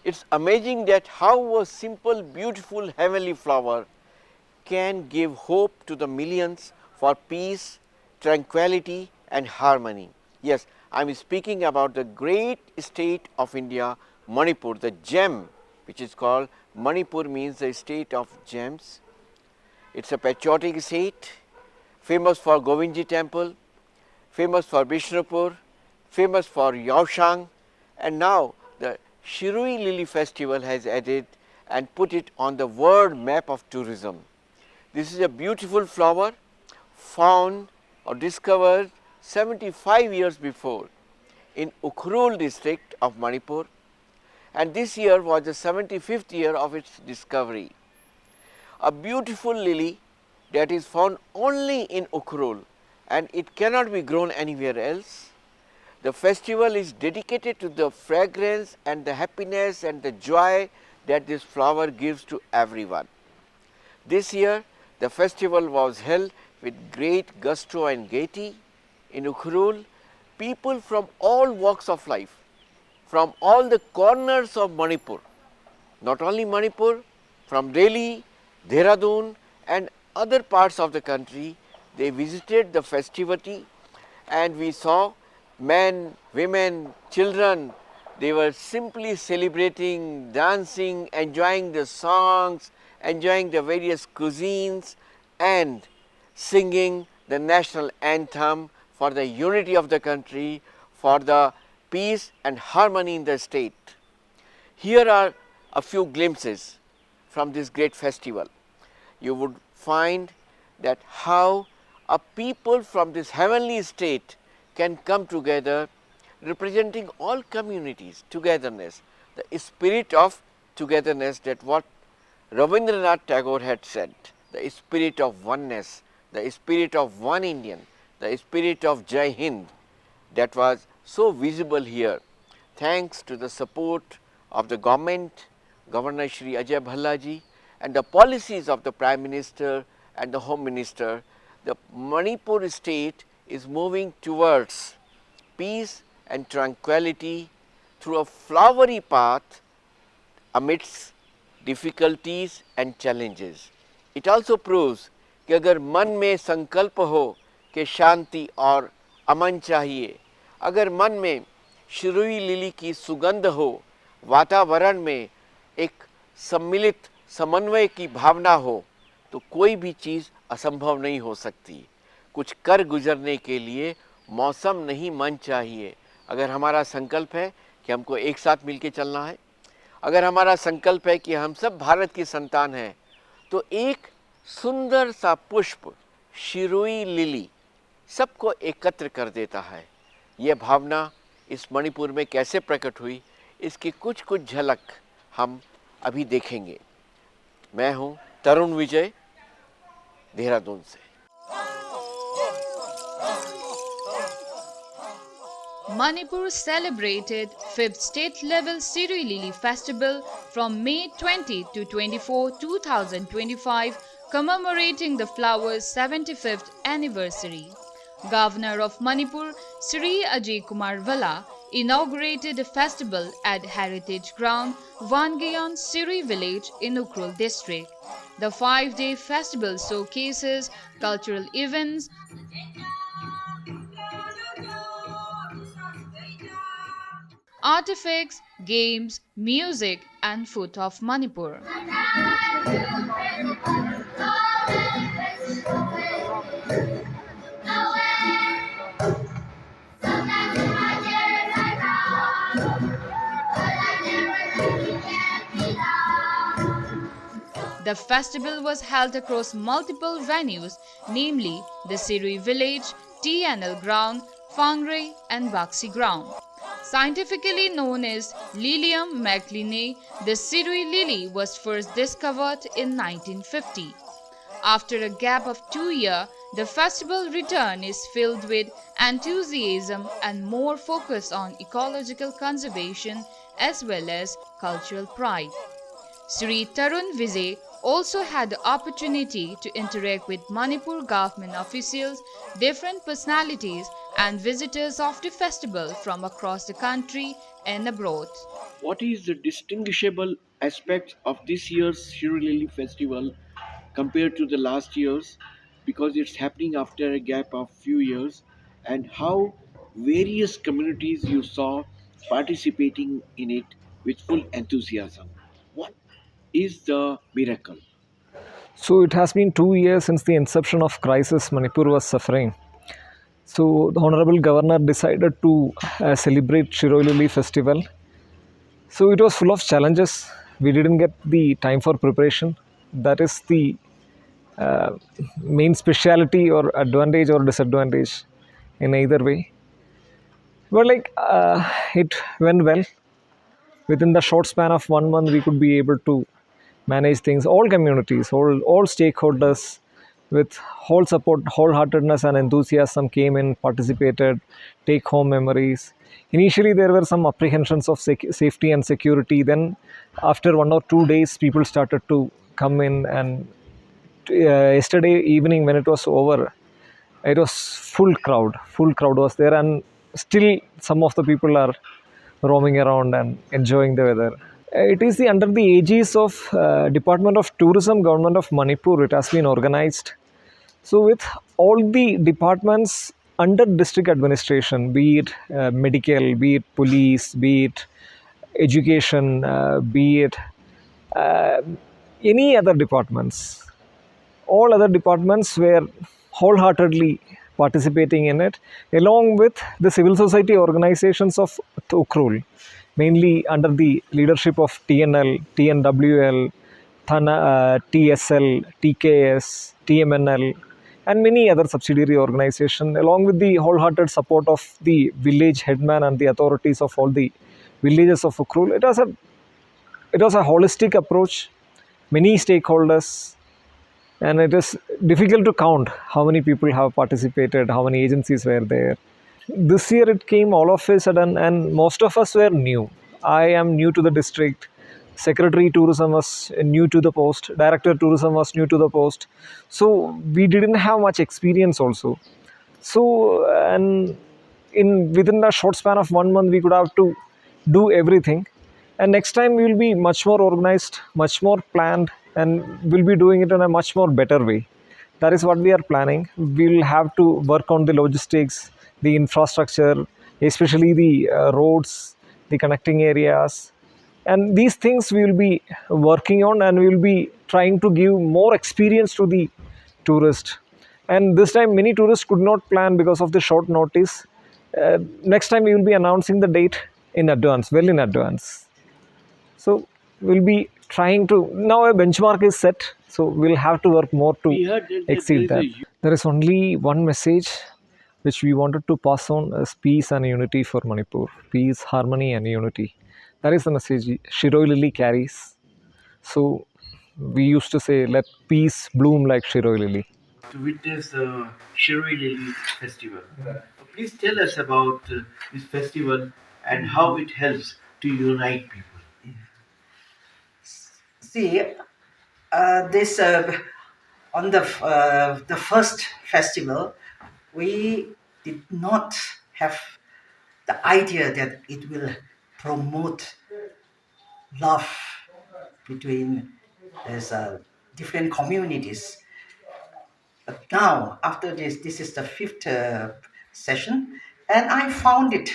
It's amazing that how a simple, beautiful, heavenly flower can give hope to the millions for peace, tranquility and harmony. Yes, I am speaking about the great state of India, Manipur, the gem which is called Manipur means the state of gems. It's a patriotic state, famous for Govindji temple, famous for Bishnupur, famous for Yaoshang, and now the Shirui lily festival has added and put it on the world map of tourism. This is a beautiful flower found or discovered 75 years before in Ukhrul district of Manipur, and this year was the 75th year of its discovery. A beautiful lily that is found only in Ukhrul and it cannot be grown anywhere else. The festival is dedicated to the fragrance and the happiness and the joy that this flower gives to everyone. This year the festival was held with great gusto and gaiety. In Ukhrul, people from all walks of life, from all the corners of Manipur, not only Manipur, from Delhi, Dehradun and other parts of the country, they visited the festivity and we saw men, women, children, they were simply celebrating, dancing, enjoying the songs, enjoying the various cuisines and singing the national anthem for the unity of the country, for the peace and harmony in the state. Here are a few glimpses from this great festival. You would find that how a people from this heavenly state can come together representing all communities, togetherness, the spirit of togetherness, that what Rabindranath Tagore had said, the spirit of oneness, the spirit of one Indian, the spirit of Jai Hind, that was so visible here thanks to the support of the government, Governor Shri Ajay Bhallaji and the policies of the Prime Minister and the Home Minister. The Manipur state is moving towards peace and tranquility through a flowery path amidst difficulties and challenges. It also proves कि अगर मन में संकल्प हो कि शांति और अमन चाहिए, अगर मन में शिरुई लिली की सुगंध हो, वातावरण में एक सम्मिलित समन्वय की भावना हो, तो कोई भी चीज़ असंभव नहीं हो सकती। कुछ कर गुजरने के लिए मौसम नहीं मन चाहिए। अगर हमारा संकल्प है कि हमको एक साथ मिलके चलना है, अगर हमारा संकल्प है कि हम सब भारत की संतान हैं, तो एक सुंदर सा पुष्प शिरुई लिली सबको एकत्र कर देता है। ये भावना इस मणिपुर में कैसे प्रकट हुई, इसकी कुछ कुछ झलक हम अभी देखेंगे। मैं हूं तरुण विजय, देहरादून से। Manipur celebrated 5th state-level Shirui Lily Festival from May 20 to 24, 2025, commemorating the flower's 75th anniversary. Governor of Manipur, Sri Ajay Kumar Vala, inaugurated the festival at Heritage Ground, Wangayon Shirui village in Ukhrul district. The 5-day festival showcases cultural events, artifacts, games, music and food of Manipur. The festival was held across multiple venues, namely the Shirui village, TNL ground, Fangre and Baxi ground. Scientifically known as Lilium macleanae, the Shirui lily was first discovered in 1950. After a gap of 2 years, the festival return is filled with enthusiasm and more focus on ecological conservation as well as cultural pride. Sri Tarun Vijay also had the opportunity to interact with Manipur government officials, different personalities and visitors of the festival from across the country and abroad. What is the distinguishable aspect of this year's Shirui Lily Festival compared to the last year's, because it's happening after a gap of few years, and how various communities you saw participating in it with full enthusiasm? What is the miracle? So it has been 2 years since the inception of crisis Manipur was suffering. So the Honorable Governor decided to celebrate Shiroi Lily Festival. So it was full of challenges. We didn't get the time for preparation. That is the uh, main speciality or advantage or disadvantage in either way. But it went well. Within the short span of 1 month, we could be able to manage things. All communities, all stakeholders, with whole support, wholeheartedness, and enthusiasm came in, participated, take home memories. Initially, there were some apprehensions of safety and security. Then, after 1 or 2 days, people started to come in, and yesterday evening when it was over, it was full crowd was there, and still some of the people are roaming around and enjoying the weather. It is the under the aegis of Department of Tourism, Government of Manipur. It has been organized. So with all the departments under district administration, be it medical, be it police, be it education, be it uh, any other departments, all other departments were wholeheartedly participating in it, along with the civil society organizations of Ukrul, mainly under the leadership of TNL, TNWL, TSL, TKS, TMNL, and many other subsidiary organizations, along with the wholehearted support of the village headman and the authorities of all the villages of Ukrul. It was a holistic approach, many stakeholders, and it is difficult to count how many people have participated, how many agencies were there. This year it came all of a sudden, and most of us were new. I am new to the district. Secretary tourism was new to the post. Director tourism was new to the post. So we didn't have much experience also. So and in within the short span of 1 month, we could have to do everything. And next time we will be much more organized, much more planned, and we'll be doing it in a much more better way. That is what we are planning. We'll have to work on the logistics, the infrastructure, especially the roads, the connecting areas, and these things we will be working on, and we will be trying to give more experience to the tourist. And this time many tourists could not plan because of the short notice. Next time we will be announcing the date in advance, well in advance. So we'll be trying to, now a benchmark is set, so we'll have to work more to We heard that there exceed is a that. There is only one message which we wanted to pass on as peace and unity for Manipur. Peace, harmony, and unity. That is the message Shiroi Lily carries. So we used to say, let peace bloom like Shiroi Lily. to witness the Shirui Lily Festival. Please tell us about this festival and how it helps to unite people. See, this on the first festival, we did not have the idea that it will promote love between there's different communities. But now, after this is the fifth session, and I found it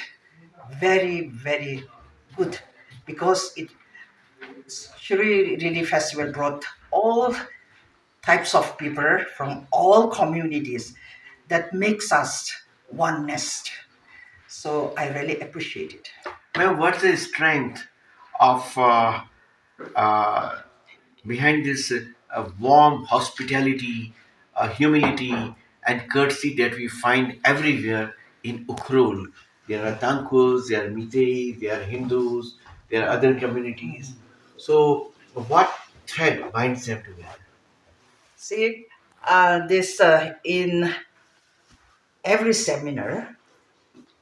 very, very good because it Shuri Really Festival brought all types of people from all communities that makes us one nest. So I really appreciate it. Well, what's the strength of uh, behind this warm hospitality, humility, and courtesy that we find everywhere in Ukhrul? There are Tankus, there are Meiteis, there are Hindus, there are other communities. So, what thread binds them together? See, this in every seminar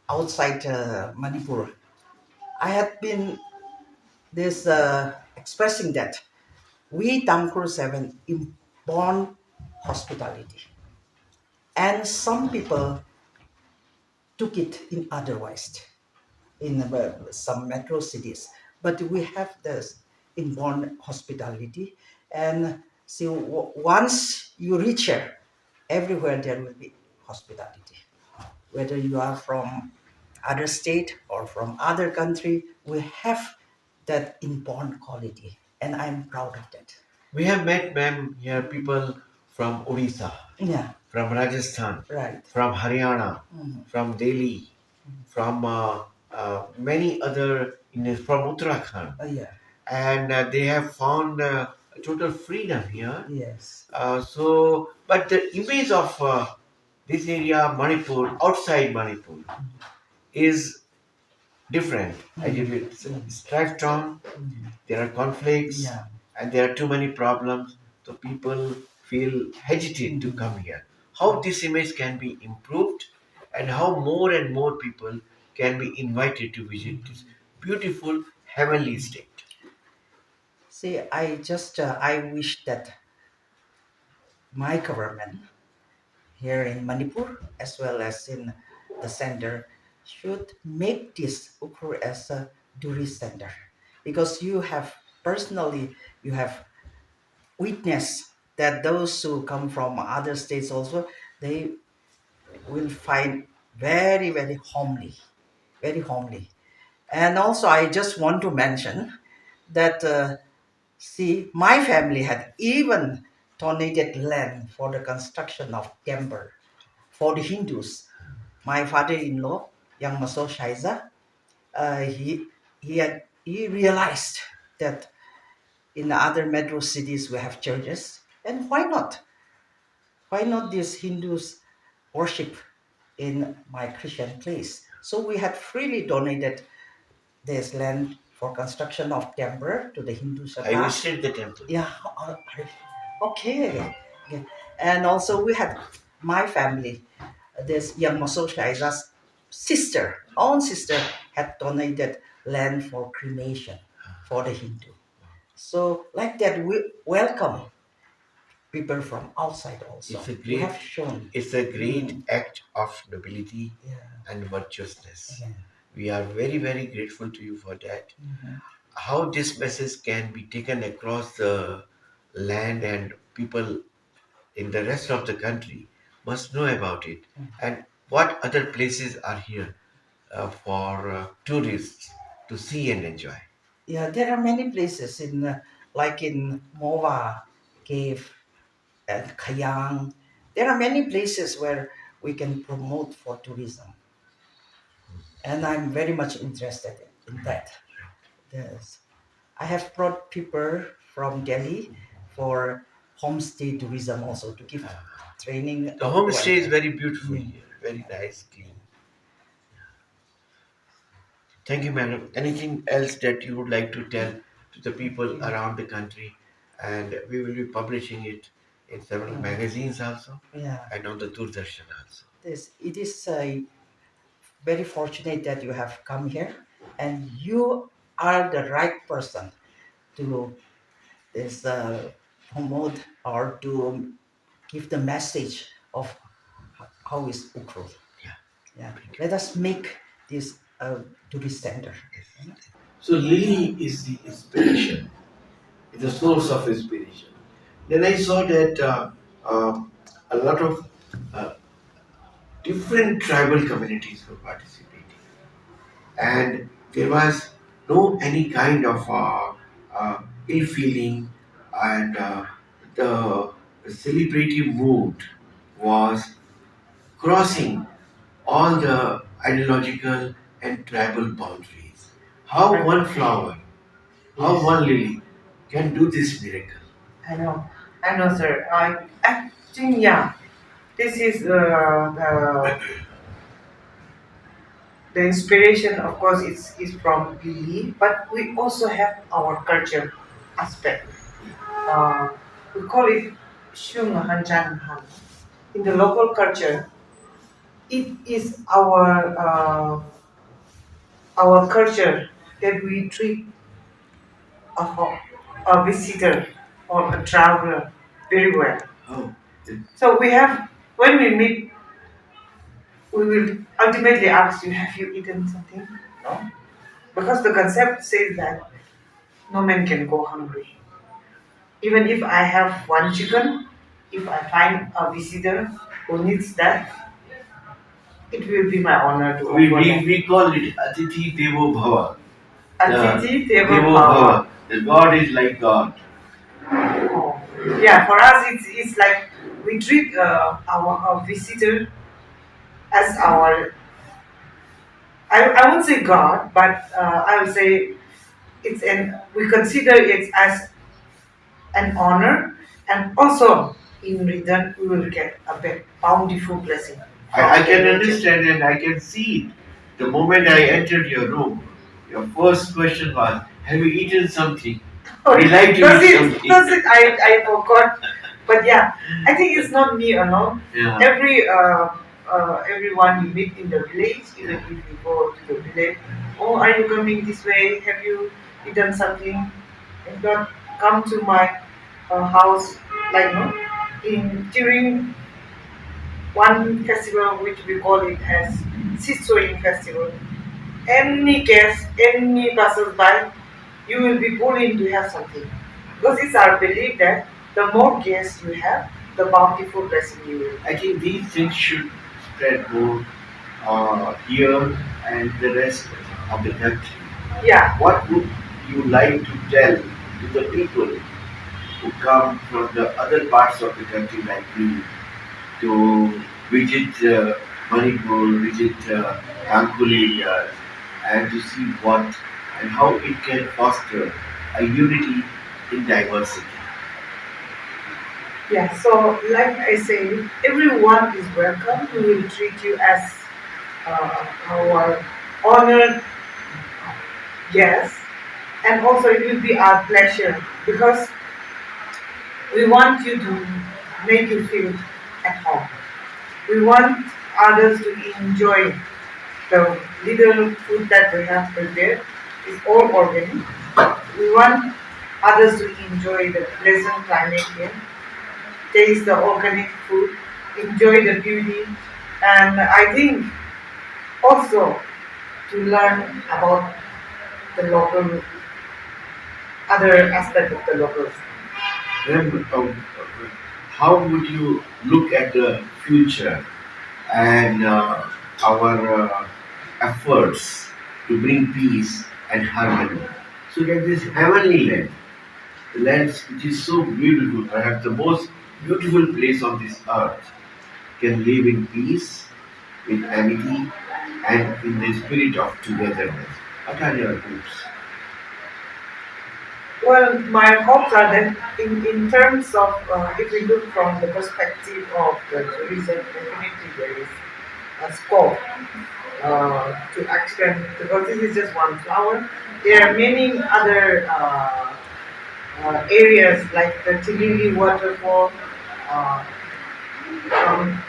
outside Manipur, I had been this expressing that we Tamkrus have an inborn hospitality, and some people took it in otherwise. in some metro cities. But we have this inborn hospitality, and see, once you reach here, everywhere there will be hospitality. Whether you are from other state or from other country, we have that inborn quality, and I'm proud of that. We have met, ma'am, here people from Odisha, Yeah, from Rajasthan, right. from Haryana, Mhm. from Delhi, from many other Indians, from Uttarakhand, Yeah, and they have found total freedom here. yes. But the image of this area, Manipur, outside Manipur, is different. I tell you, it's strife torn, there are conflicts, Yeah. and there are too many problems, so people feel hesitate to come here. How this image can be improved, and how more and more people can be invited to visit this beautiful heavenly state. See, I wish that my government here in Manipur as well as in the center should make this Ukur as a tourist center, because you have witnessed that those who come from other states also, they will find very very homely. And also I just want to mention that see, my family had even donated land for the construction of temple for the Hindus. My father-in-law, Yang Maso Shaiza, he realized that in the other metro cities we have churches, and why not these Hindus worship in my Christian place? So we had freely donated this land for construction of temple to the Hindu I Sabha. visited the temple. Yeah, okay. Okay. And also we had my family, this young Maso Shaiza's sister, own sister, had donated land for cremation for the Hindu. So like that, we welcome people from outside also. It's a We great, have shown. it's a great act of nobility Yeah. and virtuousness. Yeah. We are very, very grateful to you for that. How this message can be taken across the land and people in the rest of the country must know about it. And what other places are here for tourists to see and enjoy. Yeah, there are many places in like in Mova Cave and Kayang. There are many places where we can promote for tourism, and I'm very much interested in that. Yes. I have brought people from Delhi for homestay tourism also to give training The how to homestay is enter. very beautiful Yeah. here, very nice, clean. Thank you, madam. Anything else that you would like to tell to the people around the country? And we will be publishing it in several magazines also, Yeah. and on the Doordarshan also. This it is very fortunate that you have come here, and you are the right person to this promote or to give the message of how is Ukraine. Yeah. Yeah, let us make this a tourist center. So Lily is the inspiration, is the source of inspiration. Then I saw that a lot of uh, different tribal communities were participating, and there was no any kind of ill feeling, and the celebrative mood was crossing all the ideological and tribal boundaries. How one flower, how one lily can do this miracle. I know, sir. I think, yeah, this is the inspiration. Of course, is from Lili, but we also have our culture aspect. We call it Shung Hanjan Han. In the local culture, it is our culture that we treat a, a visitor or a traveler very well. Oh, So we have, when we meet, we will ultimately ask you, have you eaten something? No, because the concept says that no man can go hungry. Even if I have one chicken, if I find a visitor who needs that, it will be my honor to offer them. We call it Atithi Devo Bhava. Atithi Deva Devo Bhava. Bhava. The God is like God. Oh. Yeah, for us it's like we treat our visitor as our, I won't say God, but I would say it's an, we consider it as an honor, and also in return we will get a bountiful blessing from I the can nature. understand and I can see it. The moment I entered your room, your first question was, have you eaten something? Would you like to That's eat it. something? That's it. I forgot. But yeah, I think it's not me alone. Yeah. Everyone you meet in the village, even if you go to the village, oh, are you coming this way? Have you eaten something? If not, come to my house. Like no, in during one festival which we call it as Sitsoing festival. Any guest, any passersby, you will be bullied to have something. Because it's our belief that the more guests you have, the bountiful blessing you will. I think these things should spread more here and the rest of the country. Yeah. What would you like to tell to the people who come from the other parts of the country like me to visit Manipur, visit Thankul areas, and to see what and how it can foster a unity in diversity? Yeah, so like I say, everyone is welcome. We will treat you as our honored guest, and also it will be our pleasure because we want you to make you feel at home. We want others to enjoy the little food that we have prepared. It's all organic. We want others to enjoy the pleasant climate here, taste the organic food, enjoy the beauty, and I think also to learn about the local, other aspect of the locals. Then, how would you look at the future and our efforts to bring peace and harmony? So that this heavenly land, the land which is so beautiful, perhaps the most beautiful place on this earth, can live in peace, in amity, and in the spirit of togetherness. What are your hopes? Well, my hopes are that in terms of, if we look from the perspective of the tourism, definitely there is a scope to extend, because this is just one flower. There are many other areas like the Tilili waterfall, uh, Kam-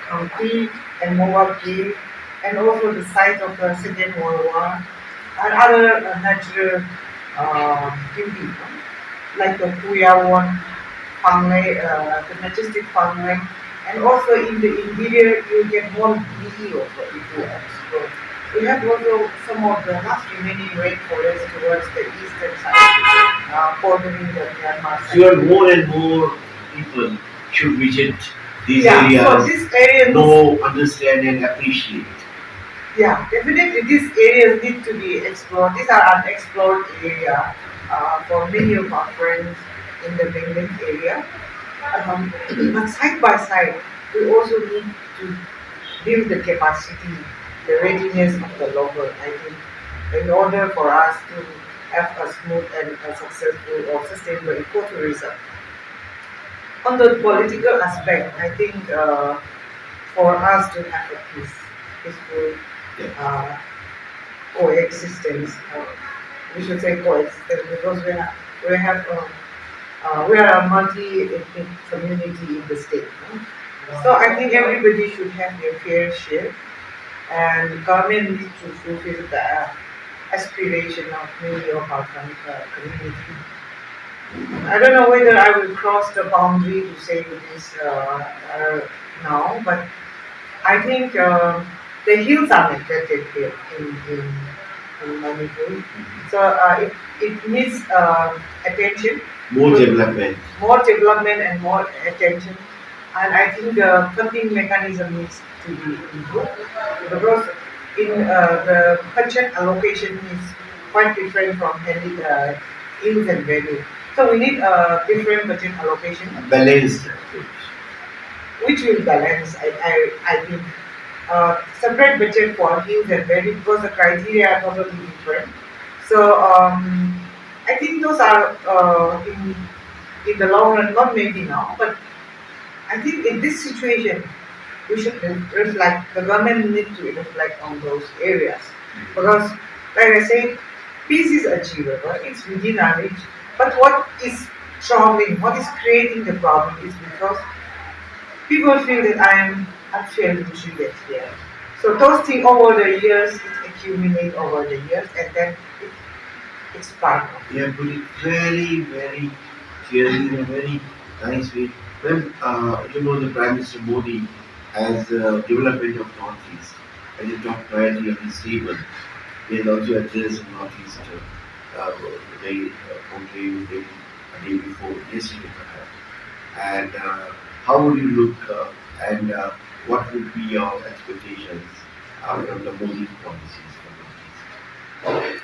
Kampi and Mowaki, and also the site of the Second World War, and other natural beauty, no? Like the Puyawon, Panglay, the majestic Panglay, and also in the interior you get more beauty also if you explore. We have also some of the last remaining rainforest towards the eastern side, bordering the Myanmar side. Sure, more and more people should visit these Yeah, so areas, this area needs, know, understand, and appreciate. yeah, definitely these areas need to be explored. These are unexplored area for many of our friends in the mainland area. But side by side, we also need to build the capacity, the readiness of the local. I think in order for us to have a smooth and a successful or sustainable ecotourism. On the political aspect, I think for us to have a peaceful Yeah. coexistence, we should say coexistence because we are a multi-ethnic community in the state. No? So I think everybody should have their fair share, and government needs to fulfill the aspiration of many of our community. I don't know whether I will cross the boundary to say this now, but I think the hills are neglected here in in Manipur. So it needs attention, More development. more development and more attention. And I think the funding mechanism needs to be improved because in the budget allocation is quite different from any hills and value. So we need a different budget allocation, Balanced. which will balance. I think separate budget for hills and value because the criteria are totally different. So I think those are in the long run, not maybe now, but I think in this situation, we should reflect, the government need to reflect on those areas. Because, like I said, peace is achievable, it's within our reach. But what is troubling, what is creating the problem is because people feel that I am unfairly treated here. So those things over the years, it accumulate over the years, and then it's part of You have put it very, very clearly in a very nice way. When the Prime Minister Modi has development of Northeast as a top priority on his table, he has also addressed Northeast very conclave a day before yesterday perhaps. And how would you look and what would be your expectations from the Modi policies for Northeast?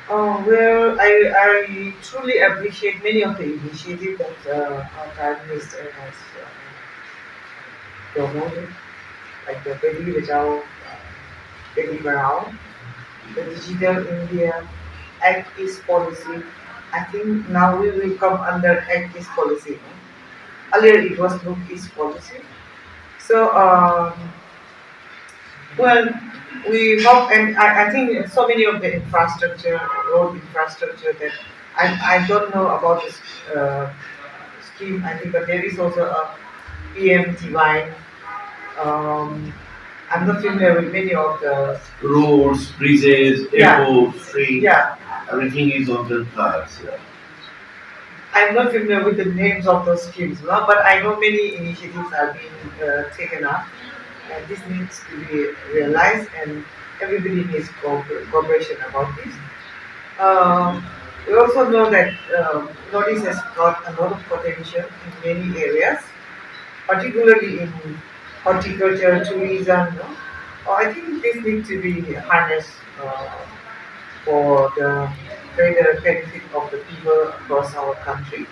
Well, I truly appreciate many of the initiatives that our Prime Minister has promoted, like the Bedi Bachao, Bedi Barao, the Digital India Act East policy. I think now we will come under Act East policy. No? Earlier it was Look East policy. So, well, we hope, and I think so many of the infrastructure, road infrastructure that I don't know about this scheme. I think, but there is also a PM Divine. I'm not familiar with many of the Roads, bridges, yeah airports, trains, yeah. everything is on the cards. Yeah. I'm not familiar with the names of those schemes, no, but I know many initiatives are being taken up, and this needs to be realized, and everybody needs cooperation about this. Um, we also know that Northeast has got a lot of potential in many areas, particularly in horticulture, tourism. No? I think this needs to be harnessed for the greater benefit of the people across our country.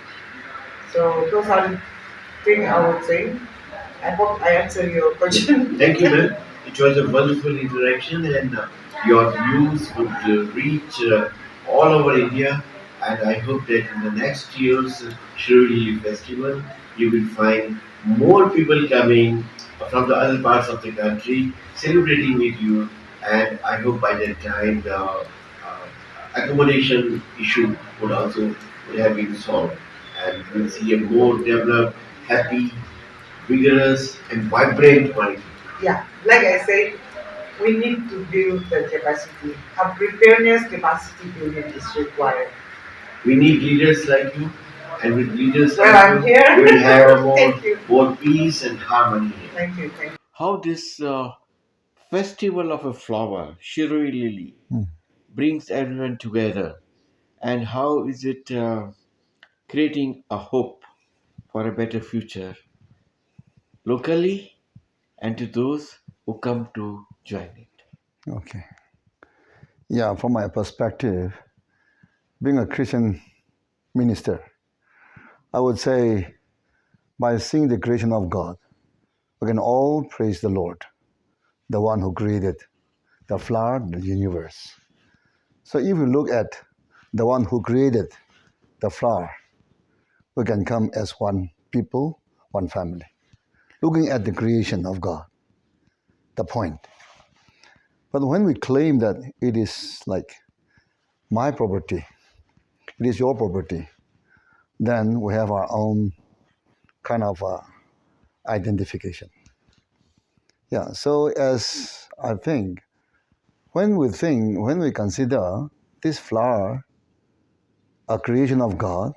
So those are the things I would say. I hope I answer your question. Thank you, ma'am. It was a wonderful interaction, and your views would reach all over India. And I hope that in the next year's Shirui festival, you will find more people coming from the other parts of the country celebrating with you. And I hope by that time the accommodation issue would have been solved, and we'll see a more developed, happy, vigorous, and vibrant mind. Yeah, like I said, we need to build the capacity. A preparedness capacity building is required. We need leaders like you, and with leaders Well, like I'm you, here. we'll have a Thank you. more peace and harmony here. Thank you. Thank you. How this festival of a flower, Shirui lily, brings everyone together, and how is it creating a hope for a better future locally and to those who come to join it. Okay. Yeah, from my perspective, being a Christian minister, I would say by seeing the creation of God, we can all praise the Lord, the one who created the flower, the universe. So if we look at the one who created the flower, we can come as one people, one family. Looking at the creation of God, the point. But when we claim that it is like my property, it is your property, then we have our own kind of identification. Yeah, so as I think, when we consider this flower a creation of God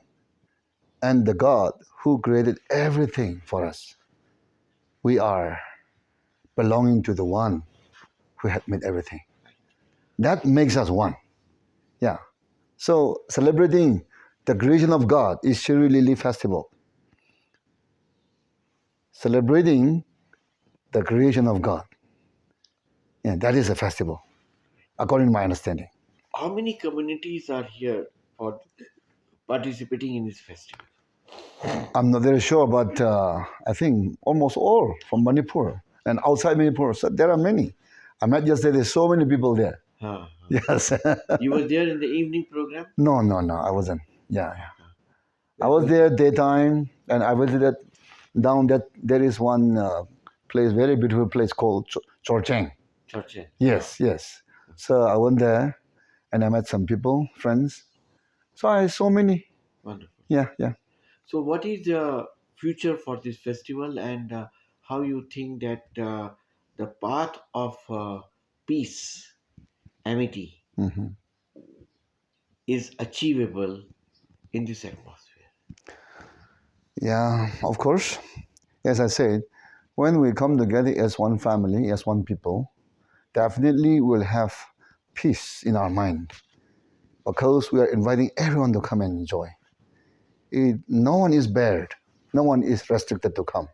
and the God who created everything for us, we are belonging to the one who had made everything. That makes us one. Yeah. So celebrating the creation of God is Shirui Lily Festival. Celebrating the creation of God. Yeah, that is a festival, according to my understanding. How many communities are here for participating in this festival? I'm not very sure, but I think almost all from Manipur and outside Manipur. So there are many. I met yesterday. There's so many people there. Huh. Yes. You were there in the evening program? No, no, no. I wasn't. Yeah, yeah. I That was there daytime, and I visited down that there is one place, very beautiful place called Chorcheng. church. Eh? Yes, yes. So I went there, and I met some people, friends. So I saw many. Wonderful. Yeah, yeah. So, what is the future for this festival, and how you think that the path of peace, amity, Hmm. is achievable in this atmosphere? Yeah, of course. As I said, when we come together as one family, as one people, definitely we'll have peace in our mind because we are inviting everyone to come and enjoy. No one is barred, no one is restricted to come.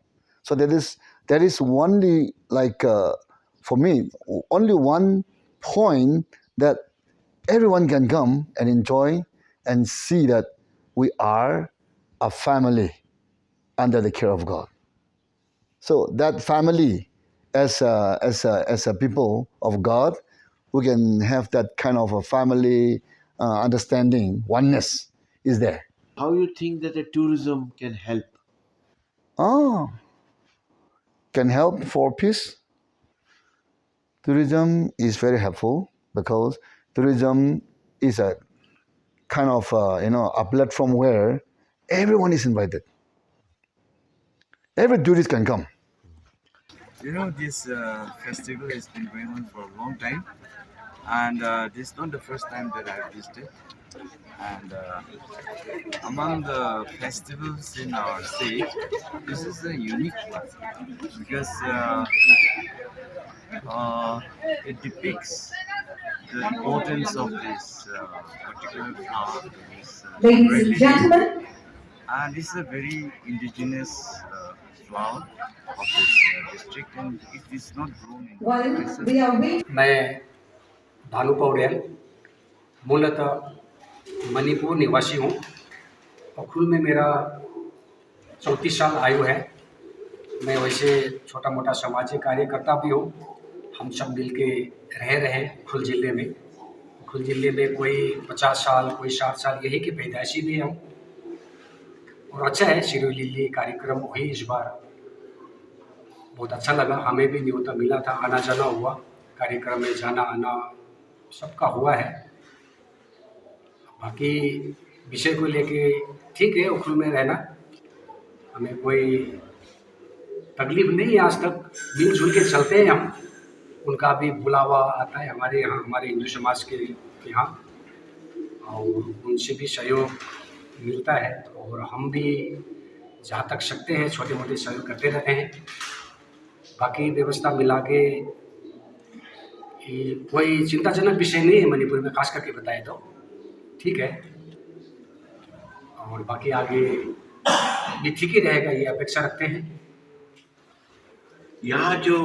So that is only like for me only one point that everyone can come and enjoy and see that we are a family under the care of God. So that family, as a people of God, we can have that kind of a family understanding, oneness is there. How you think that the tourism can help? Oh, can help for peace. Tourism is very helpful because tourism is a kind of a platform where everyone is invited. Every tourist can come. You know, this festival has been going on for a long time, and this is not the first time that I've visited. And among the festivals in our state, this is a unique one because uh, it depicts the importance of this particular flower, this Ladies red and lily, gentlemen, and this is a very indigenous flower of this district, and it is not grown in while places. we are waiting, मैं भानु पौड़ेल मूलतः मणिपुर निवासी हूँ। उखरुल में मेरा 34 साल आयु है। मैं वैसे छोटा मोटा सामाजिक कार्यकर्ता भी हूँ। हम सब मिलके रह रहे हैं उखरुल ज़िले में। उखरुल ज़िले में कोई 50 साल, कोई 60 साल, यही की पैदाइशी भी हूँ। और अच्छा है, शिरोई लिली कार्यक्रम हुई इस बार, बहुत अच्छा लगा। हमें भी न्योता मिला था, आना जाना हुआ, कार्यक्रम में जाना आना सबका हुआ है। बाकी विषय को लेके ठीक है, उखरुल में रहना हमें कोई तकलीफ नहीं है। आज तक मिलजुल के चलते हैं हम। उनका भी बुलावा आता है हमारे यहाँ, हमारे हिंदू समाज के यहाँ, और उनसे भी सहयोग मिलता है। और हम भी जहाँ तक सकते हैं छोटे मोटे सहयोग करते रहते हैं। बाकी व्यवस्था मिला के कोई चिंताजनक विषय नहीं है मणिपुर में, खास करके बताए तो ठीक है। और बाकी आगे ये ठीक ही रहेगा, ये अपेक्षा रखते हैं। यहाँ जो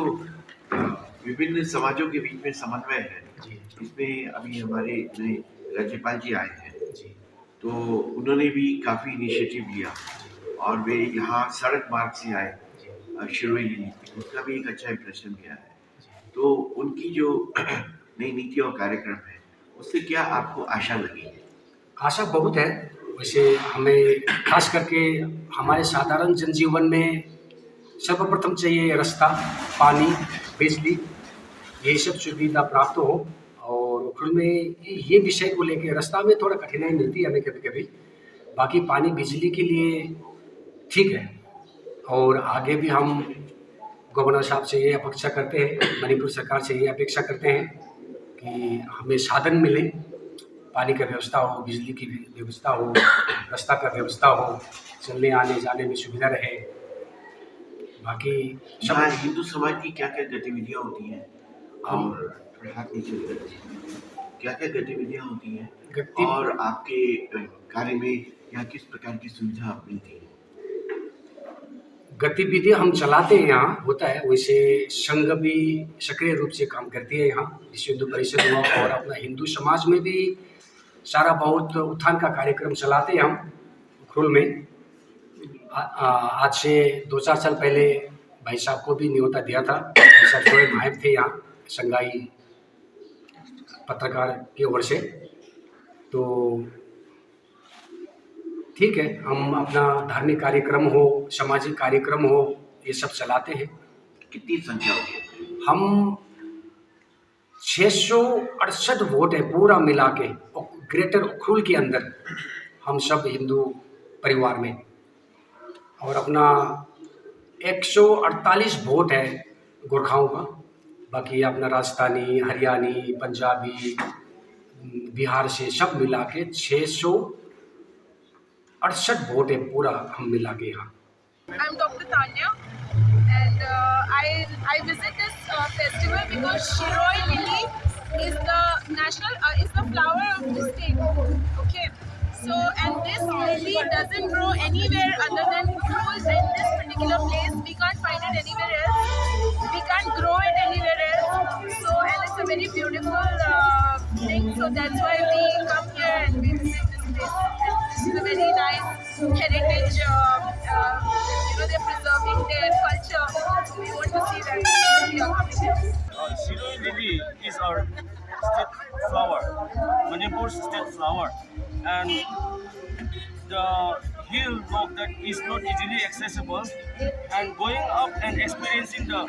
विभिन्न समाजों के बीच में समन्वय है, जी इसमें अभी हमारे नए राज्यपाल जी आए हैं, जी तो उन्होंने भी काफ़ी इनिशिएटिव लिया और वे यहाँ सड़क मार्ग से आए शिरोई लिली, उसका भी एक अच्छा इम्प्रेशन गया है। तो उनकी जो नई नीति और कार्यक्रम है, उससे क्या आपको आशा लगी है? आशा बहुत है। वैसे हमें खास करके हमारे साधारण जनजीवन में सर्वप्रथम चाहिए रास्ता, पानी, बिजली, यही सब सुविधा प्राप्त हो। और उखरुल में ये विषय को लेके रास्ता में थोड़ा कठिनाई मिलती है हमें कभी-कभी। बाकी पानी, बिजली के लिए ठीक है। और आगे भी हम गवर्नर साहब से ये अपेक्षा करते हैं, मणिपुर सरकार से ये अपेक्षा करते हैं कि हमें साधन मिले, पानी का व्यवस्था हो, बिजली की व्यवस्था हो, रास्ता का व्यवस्था हो, चलने आने जाने में सुविधा रहे। बाकी यहाँ हिंदू समाज की क्या क्या गतिविधियाँ होती हैं और पढ़ाते चलते क्या क्या गतिविधियाँ होती हैं गति और आपके कार्य में यहाँ किस प्रकार की सुविधा मिलती है? गतिविधियां हम चलाते हैं, यहाँ होता है। वैसे संघ भी सक्रिय रूप से काम करती है यहाँ, विश्व हिंदू परिषद हुआ, और अपना हिंदू समाज में भी सारा बहुत उत्थान का कार्यक्रम चलाते हैं हम उखरुल में। आज से 2-4 साल पहले भाई साहब को भी न्योता दिया था। भाई साहब शोएब नायब थे यहाँ संघाई पत्रकार की ओर से। तो ठीक है, हम अपना धार्मिक कार्यक्रम हो, सामाजिक कार्यक्रम हो, ये सब चलाते हैं। कितनी संख्या होती है? हम 668 वोट है पूरा मिला के ग्रेटर उखरुल के अंदर, हम सब हिंदू परिवार में। और अपना 148 वोट है गोरखाओं का। बाकी अपना राजस्थानी, हरियाणी, पंजाबी, बिहार से सब मिला के 668 वोट है पूरा हम मिला के यहाँ। I'm Dr. Tanya, and I visit this festival because Shirui lily is the national is the flower of the state. Okay, so and this lily doesn't grow anywhere other than Ukrul in this particular place. We can't find it anywhere else. We can't grow it anywhere else. So and it's a very beautiful thing. So that's why we come here and we visit this place. And this is a very nice heritage. They're preserving their culture. So we want to see that. We are coming here. Shirui lily is our state flower, Manipur's state flower, and the hill rock that is not easily accessible, and going up and experiencing the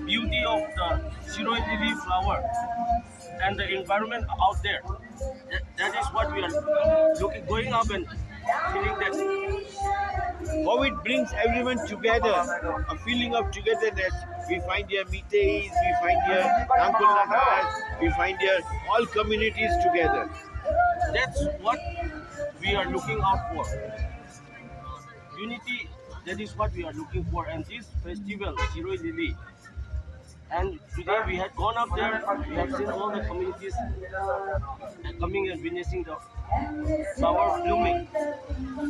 beauty of the Shirui lily flower and the environment out there. That is what we are looking, going up and feeling that how it brings everyone together, a feeling of togetherness. We find here Miteis, we find here Uncle Nagas, we find here all communities together. That's what we are looking out for. Unity, that is what we are looking for. And this festival, Shirui Lili, and today we had gone up there, we have seen all the communities coming and witnessing the flower blooming.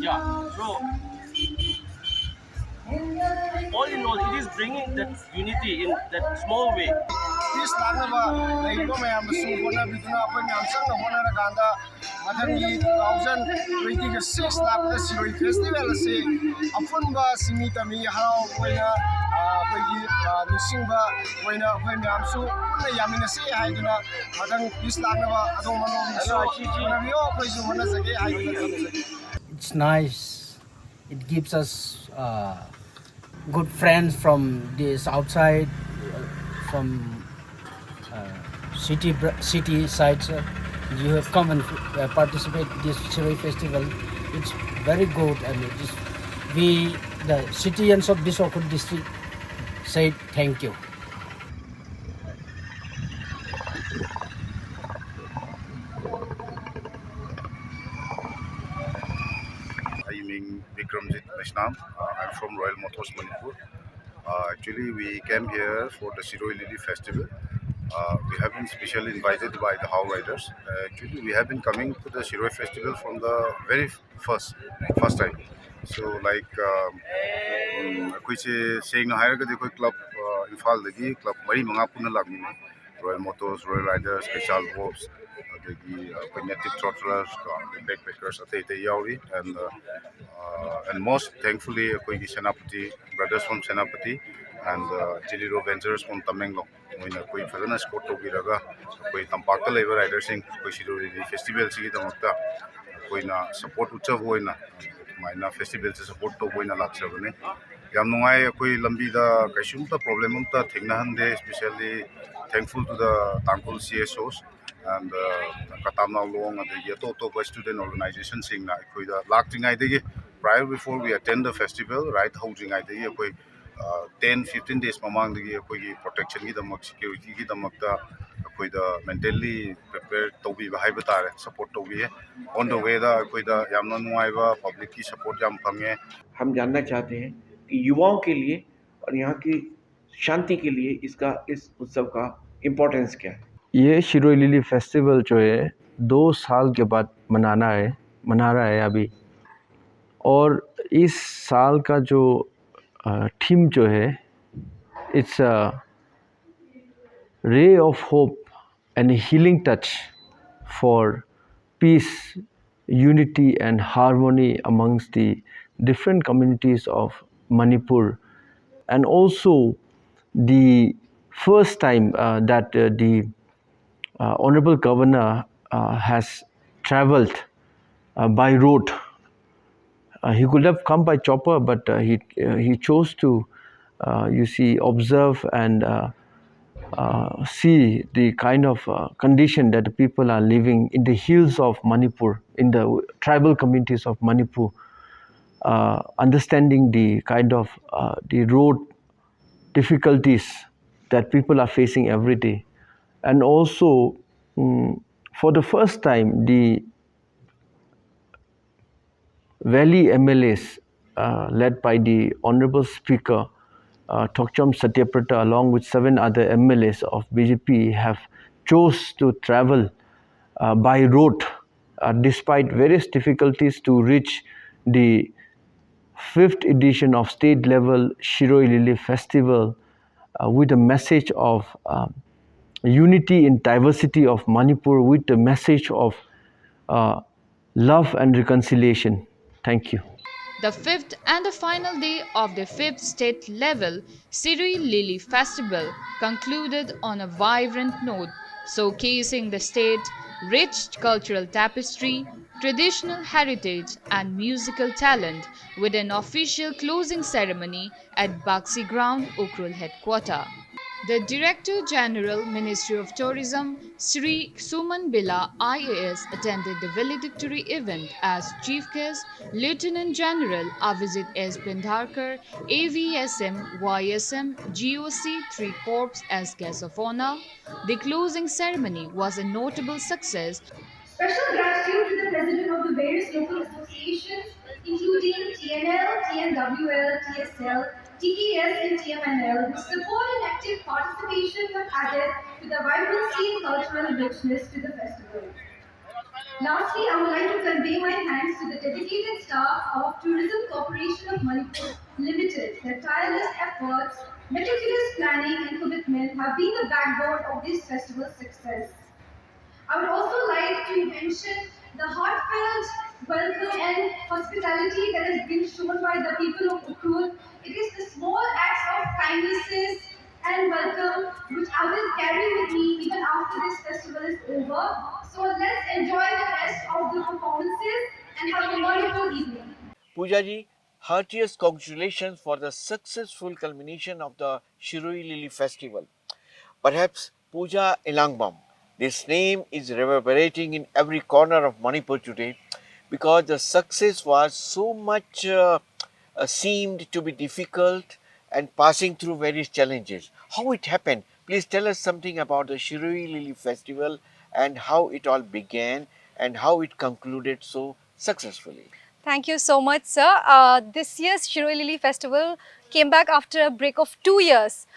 Yeah, so all in all, it is bringing that unity in that small way. This lagnaba laiba mayam su hona biduna apoi mayam sangna hona raganda mathangi 2026 lakda Shirui festival ase afunba simitami harau oina apoi nisingba oina apoi mayam su punna yamina se haiduna mathang this lagnaba adom manom so hona bio apoi su hona jage haiduna. It's nice. It gives us good friends from this outside, from city sides. You have come and participate in this Shirui festival. It's very good, and it is, we, the citizens of this Okhud district, say thank you. I'm from Royal Motors, Manipur. Actually, we came here for the Shirui Lily Festival. We have been specially invited by the How Riders. Actually, we have been coming to the Shirui Festival from the very first time. So, like, saying a higher club, Infal the club, Mari Mangapuna Lagina, Royal Motors, Royal Riders, Special Wolves, the Native Trottlers, the Backpackers, Yauri, and most thankfully, Senapati, brothers from Senapati, and Jiliro Ventures from Tamenglo. When we fazana sport to biraga, we tampaka labor riders in Shirui festival sigi tamakta, we na support utsav hoy na, maina festival se support to hoy na laksa bane. Yam nungai koi lambi da kaisum ta problem ta thengna hande, especially thankful to the Tangkol CSOs and Katamna Long and the Yato student organization sing na koi da lakting idea. Prior before we attend the festival, right housing idea koi 10-15 days mamang the protection security the mentally prepared to be support to be on the way the yamna public की support jam pange. हम जानना चाहते हैं कि युवाओं के लिए और यहाँ की शांति के लिए इस उत्सव का इम्पोर्टेंस क्या है? ये शिरोई लिली फेस्टिवल जो है 2 साल के बाद मना रहा है अभी। और इस साल का जो थीम जो है it's ray of hope and a healing touch for peace, unity, and harmony amongst the different communities of Manipur, and also the first time that the Honorable Governor has traveled by road. He could have come by chopper, but he chose to, you see, observe and see the kind of condition that the people are living in the hills of Manipur, in the tribal communities of Manipur, understanding the kind of the road difficulties that people are facing every day. And also, for the first time, the Valley MLAs, led by the Honorable Speaker Thokcham Satyaprata, along with 7 other MLAs of BJP, have chose to travel by road despite various difficulties to reach the 5th edition of state level Shiroi Lily Festival with a message of unity in diversity of Manipur, with the message of love and reconciliation. Thank you. The fifth and the final day of the fifth state level Siri Lily Festival concluded on a vibrant note, showcasing the state's rich cultural tapestry, traditional heritage, and musical talent with an official closing ceremony at Baxi Ground, Ukrul headquarters. The Director General, Ministry of Tourism, Sri Suman Bila IAS attended the valedictory event as chief guest. Lieutenant General Avijit S. Bindharkar, AVSM, YSM, GOC 3 Corps as guest of honor. The closing ceremony was a notable success. Special gratitude to the president of the various local associations, including TNL, TNWL, TSL, TKS, and TMNL, whose support and active participation have added to the vibrancy and cultural richness to the festival. Lastly, I would like to convey my thanks to the dedicated staff of Tourism Corporation of Manipur Limited. Their tireless efforts, meticulous planning, and commitment have been the backbone of this festival's success. I would also like to mention the heartfelt welcome and hospitality that has been shown by the people of Ukrul. It is the small acts of kindnesses and welcome which I will carry with me even after this festival is over. So let's enjoy the rest of the performances and have a wonderful evening. Pooja ji, heartiest congratulations for the successful culmination of the Shirui Lily Festival. Perhaps Pooja Ilangbam. This name is reverberating in every corner of Manipur today because the success was so much seemed to be difficult and passing through various challenges. How it happened? Please tell us something about the Shirui Lily Festival and how it all began and how it concluded so successfully. Thank you so much, sir. This year's Shirui Lily Festival came back after a break of 2 years.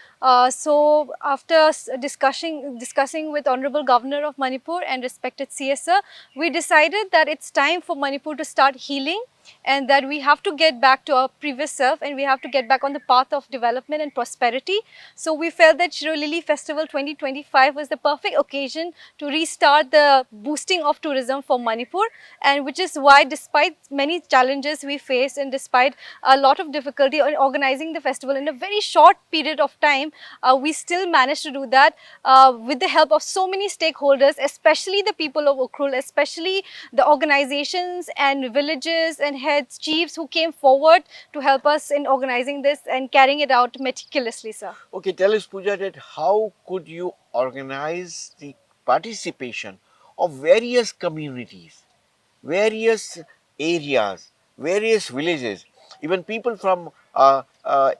So, after discussing with Honorable Governor of Manipur and respected CSR, we decided that it's time for Manipur to start healing and that we have to get back to our previous self and we have to get back on the path of development and prosperity. So, we felt that Shirui Lily Festival 2025 was the perfect occasion to restart the boosting of tourism for Manipur, and which is why despite many challenges we faced and despite a lot of difficulty in organizing the festival in a very short period of time, we still managed to do that with the help of so many stakeholders, especially the people of Ukrul, especially the organizations and villages and heads, chiefs who came forward to help us in organizing this and carrying it out meticulously, sir. Okay, tell us, Pooja, that how could you organize the participation of various communities, various areas, various villages, even people from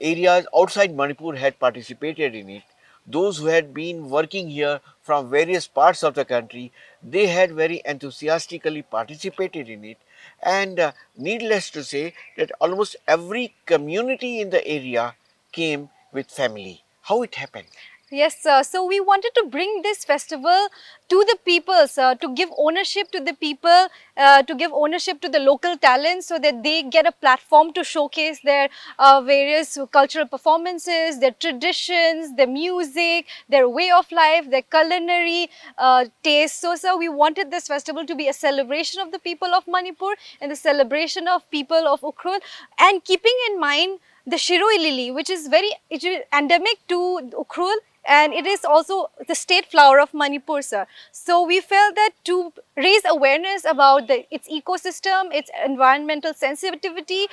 areas outside Manipur had participated in it. Those who had been working here from various parts of the country, they had very enthusiastically participated in it. And needless to say that almost every community in the area came with family. How it happened? Yes, sir. So we wanted to bring this festival to the people, sir, to give ownership to the people, to give ownership to the local talents so that they get a platform to showcase their various cultural performances, their traditions, their music, their way of life, their culinary taste. So, sir, we wanted this festival to be a celebration of the people of Manipur and the celebration of people of Ukhrul, and keeping in mind the Shirui lily, which is it is endemic to Ukhrul, and it is also the state flower of Manipur, sir. So we felt that to raise awareness about its ecosystem, its environmental sensitivity,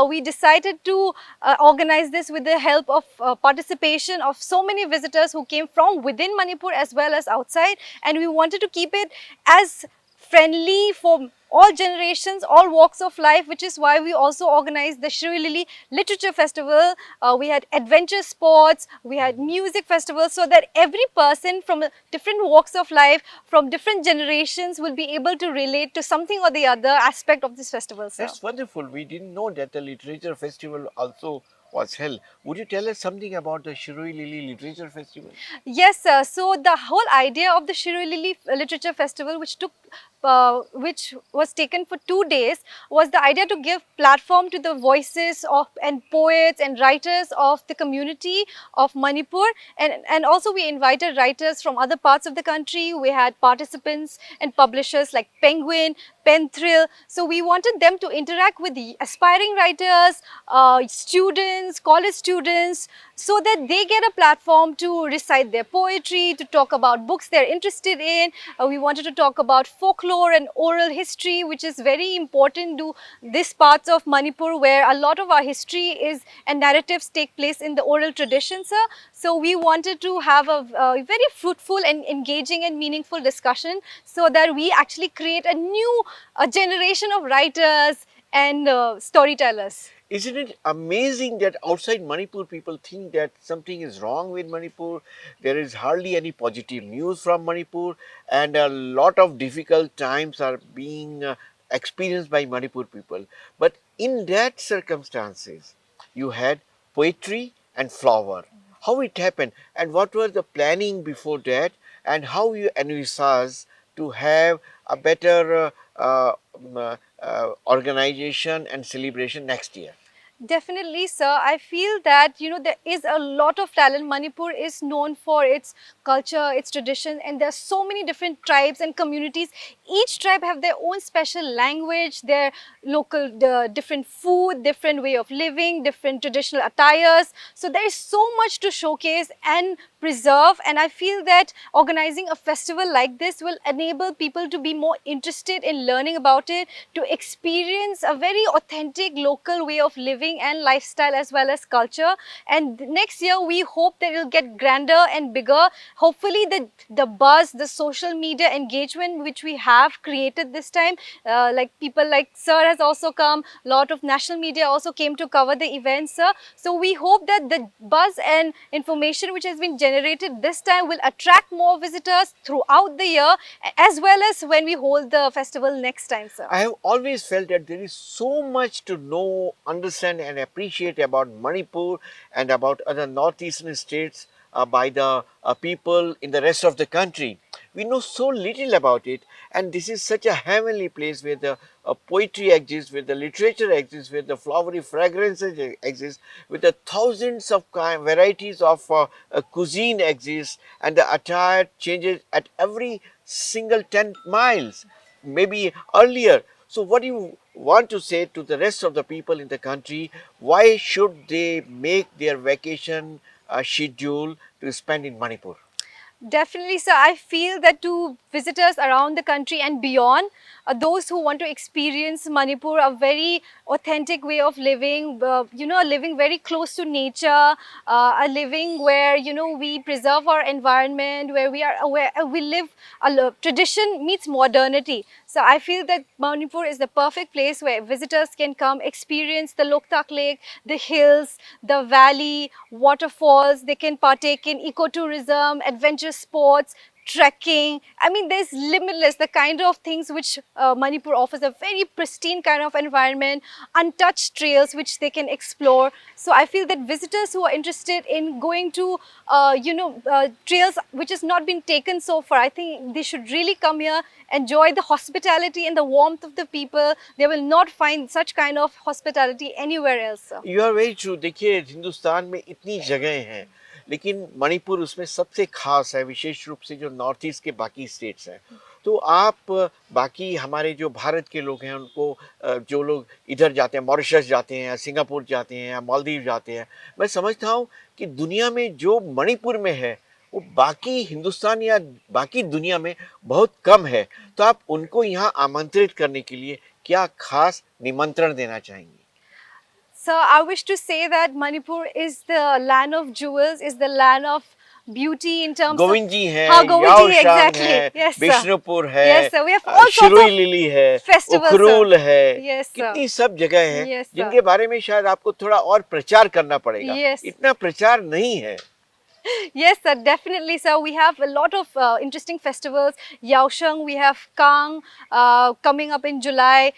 we decided to organize this with the help of participation of so many visitors who came from within Manipur as well as outside, and we wanted to keep it as friendly for all generations, all walks of life, which is why we also organized the Shri Lily Literature Festival. We had adventure sports, we had music festivals, so that every person from different walks of life, from different generations will be able to relate to something or the other aspect of this festival, sir. That's wonderful. We didn't know that the literature festival also was held. Would you tell us something about the Shirui Lily Literature Festival? Yes, sir. So the whole idea of the Shirui Lily Literature Festival, which was taken for 2 days, was the idea to give platform to the voices of and poets and writers of the community of Manipur, and also we invited writers from other parts of the country. We had participants and publishers like Penguin, Pen Thrill. So we wanted them to interact with the aspiring writers, students, college students, so that they get a platform to recite their poetry, to talk about books they're interested in. We wanted to talk about folklore and oral history, which is very important to this parts of Manipur where a lot of our history is and narratives take place in the oral tradition, sir. So we wanted to have a very fruitful and engaging and meaningful discussion so that we actually create a new generation of writers and storytellers. Isn't it amazing that outside Manipur people think that something is wrong with Manipur? There is hardly any positive news from Manipur, and a lot of difficult times are being experienced by Manipur people. But in that circumstances, you had poetry and flower. How it happened, and what were the planning before that, and how you envisage to have a better organization and celebration next year? Definitely, sir. I feel that, there is a lot of talent. Manipur is known for its culture, its tradition, and there are so many different tribes and communities. Each tribe have their own special language, their local different food, different way of living, different traditional attires. So there is so much to showcase and preserve, and I feel that organizing a festival like this will enable people to be more interested in learning about it, to experience a very authentic local way of living and lifestyle as well as culture. And next year we hope that it will get grander and bigger. Hopefully the buzz, the social media engagement which we have created this time, like people like sir has also come, lot of national media also came to cover the event, sir. So we hope that the buzz and information which has been generated this time will attract more visitors throughout the year, as well as when we hold the festival next time, sir. I have always felt that there is so much to know, understand, and appreciate about Manipur and about other northeastern states by the people in the rest of the country. We know so little about it, and this is such a heavenly place where the poetry exists, where the literature exists, where the flowery fragrances exist, where the thousands of varieties of cuisine exist, and the attire changes at every single 10 miles, maybe earlier. So, what do you want to say to the rest of the people in the country? Why should they make their vacation schedule to spend in Manipur? Definitely, sir. I feel that to visitors around the country and beyond, those who want to experience Manipur, a very authentic way of living, living very close to nature, a living where, we preserve our environment, where we are aware, we live, tradition meets modernity. So I feel that Manipur is the perfect place where visitors can come experience the Loktak Lake, the hills, the valley, waterfalls. They can partake in ecotourism, adventure sports, trekking. I mean, there's limitless, the kind of things which Manipur offers, a very pristine kind of environment, untouched trails which they can explore. So I feel that visitors who are interested in going to, trails which has not been taken so far, I think they should really come here, enjoy the hospitality and the warmth of the people. They will not find such kind of hospitality anywhere else, sir. You are very true. देखिए, हिंदुस्तान में इतनी जगह हैं, लेकिन मणिपुर उसमें सबसे खास है, विशेष रूप से जो नॉर्थ ईस्ट के बाकी स्टेट्स हैं। तो आप बाकी हमारे जो भारत के लोग हैं उनको, जो लोग इधर जाते हैं, मॉरिशस जाते हैं या सिंगापुर जाते हैं या मालदीव जाते हैं, मैं समझता हूँ कि दुनिया में जो मणिपुर में है वो बाकी हिंदुस्तान या बाकी दुनिया में बहुत कम है। तो आप उनको यहाँ आमंत्रित करने के लिए क्या खास निमंत्रण देना चाहेंगे? So I wish to say that Manipur is the land of jewels, is the land of beauty in terms Govind of जी है, Govindji, याओशांग exactly. है, Yes, sir. बिष्णुपुर है, Yes, sir. We have all sorts Shirui of lily है, festivals, Ukhrul sir. है, Yes, sir. कितनी सब जगह है Yes, sir. जिनके बारे में शायद आपको थोड़ा और प्रचार करना पड़ेगा। Yes. इतना प्रचार नहीं है। Yes, sir, definitely, sir. We have a lot of interesting festivals. Yaosheng, we have Kang coming up in July.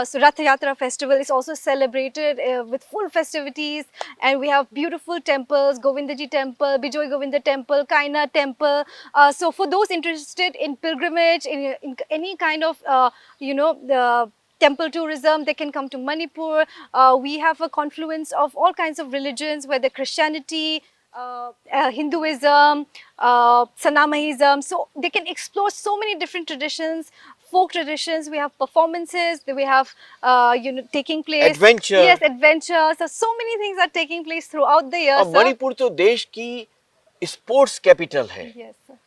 So Rath Yatra festival is also celebrated with full festivities. And we have beautiful temples, Govindaji temple, Bijoy Govinda temple, Kaina temple. So for those interested in pilgrimage, in any kind of, the temple tourism, they can come to Manipur. We have a confluence of all kinds of religions, whether Christianity, Hinduism, Sanamahism. So they can explore so many different traditions, folk traditions. We have performances. We have taking place. Adventure. Yes, adventures. So many things are taking place throughout the year. और मणिपुर तो देश की sports capital है। Yes, sir.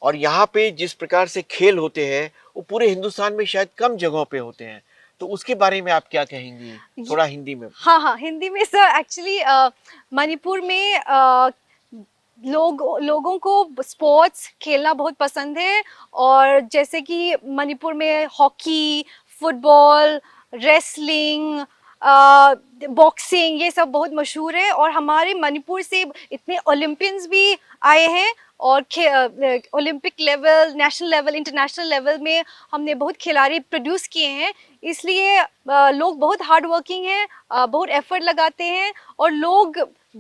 और यहाँ पे जिस प्रकार से खेल होते हैं वो पूरे हिंदुस्तान में शायद कम जगहों पे होते हैं। तो उसके बारे में आप क्या कहेंगी, थोड़ा हिंदी में? हाँ, हिंदी में सर। एक्चुअली मणिपुर में लोगों को स्पोर्ट्स खेलना बहुत पसंद है। और जैसे कि मणिपुर में हॉकी, फुटबॉल, रेसलिंग, बॉक्सिंग, ये सब बहुत मशहूर है। और हमारे मणिपुर से इतने ओलंपियंस भी आए हैं और Olympic level, national level, international level में हमने बहुत खिलाड़ी प्रोड्यूस किए हैं। इसलिए लोग बहुत हार्ड वर्किंग हैं, बहुत एफर्ट लगाते हैं। और लोग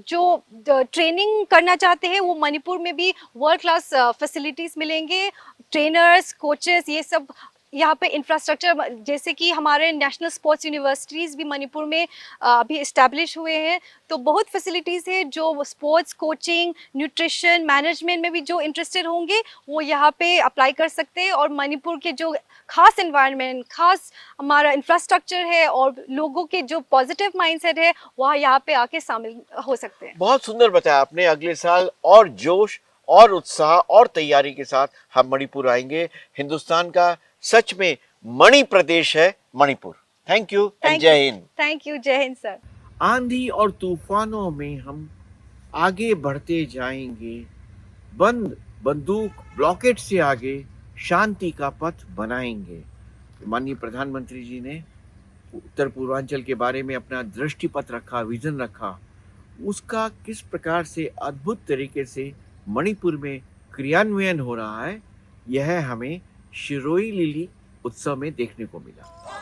जो ट्रेनिंग करना चाहते हैं वो मणिपुर में भी वर्ल्ड क्लास फैसिलिटीज़ मिलेंगे, ट्रेनर्स, कोचेस, ये सब यहाँ पे इंफ्रास्ट्रक्चर, जैसे कि हमारे नेशनल स्पोर्ट्स यूनिवर्सिटीज़ भी मणिपुर में अभी इस्टेब्लिश हुए हैं। तो बहुत फैसिलिटीज़ है, जो स्पोर्ट्स, कोचिंग, न्यूट्रिशन, मैनेजमेंट में भी जो इंटरेस्टेड होंगे वो यहाँ पे अप्लाई कर सकते हैं। और मणिपुर के जो खास एनवायरनमेंट, खास हमारा इंफ्रास्ट्रक्चर है और लोगों के जो पॉजिटिव माइंडसेट है, वह यहाँ पे आके शामिल हो सकते हैं। बहुत सुंदर बताया आपने। अगले साल और जोश और उत्साह और तैयारी के साथ हम मणिपुर आएंगे। हिंदुस्तान का सच में मणि प्रदेश है मणिपुर। थैंक यू एंड जय हिंद। थैंक यू, जय हिंद सर। आंधी और तूफानों में हम आगे बढ़ते जाएंगे, बंद बंदूक ब्लॉकेट से आगे शांति का पथ बनाएंगे। माननीय प्रधानमंत्री जी ने उत्तर पूर्वांचल के बारे में अपना दृष्टिपथ रखा, विजन रखा। उसका किस प्रकार से अद्भुत तरीके से मणिपुर में क्रियान्वयन हो रहा है, यह हमें शिरोई लिली उत्सव में देखने को मिला।